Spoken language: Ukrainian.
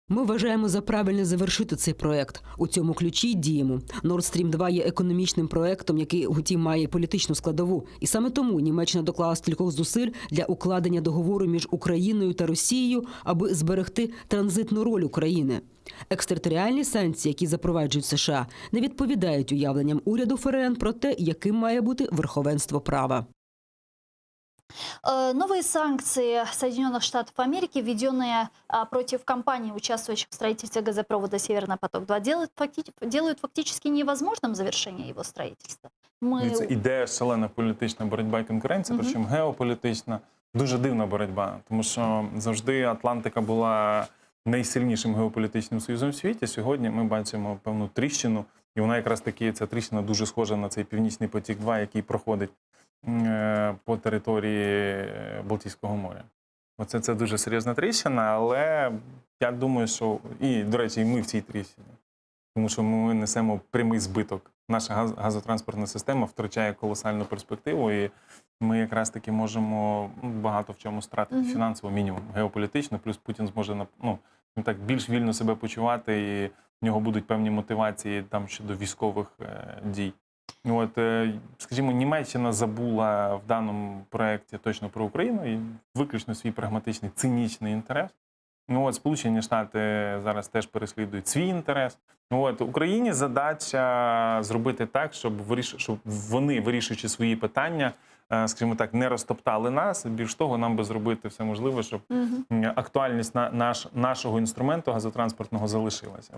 Ми вважаємо за правильне завершити цей проект. У цьому ключі діємо. Nord Stream 2 є економічним проектом, який, утім, має політичну складову. І саме тому Німеччина доклала стількох зусиль для укладення договору між Україною та Росією, аби зберегти транзитну роль України. Екстериторіальні санкції, які запроваджують США, не відповідають уявленням уряду ФРН про те, яким має бути верховенство права. Новые санкции Соединенных Штатов Америки, введенные против компаний, участвующих в строительстве газопровода «Северный поток-2», делают фактически невозможным завершение его строительства. Ідея шалена політична боротьба і конкуренція, причому геополітична, дуже дивна боротьба, тому що завжди Атлантика була найсильнішим геополітичним союзом в світі. Сьогодні ми бачимо певну тріщину, і вона якраз таки, ця тріщина дуже схожа на цей Північний потік-2, який проходить по території Балтійського моря. Оце це дуже серйозна тріщина, але я думаю, що, і, до речі, і ми в цій тріщині, тому що ми несемо прямий збиток. Наша газотранспортна система втрачає колосальну перспективу, і ми якраз таки можемо багато в чому стратити фінансово, мінімум, геополітично, плюс Путін зможе так більш вільно себе почувати, і в нього будуть певні мотивації там щодо військових дій. От, скажімо, Німеччина забула в даному проєкті точно про Україну і виключно свій прагматичний, цинічний інтерес. От, Сполучені Штати зараз теж переслідують свій інтерес. От, Україні задача зробити так, щоб вони, вирішуючи свої питання, скажімо так, не розтоптали нас. Більш того, нам би зробити все можливе, щоб актуальність нашого інструменту газотранспортного залишилася.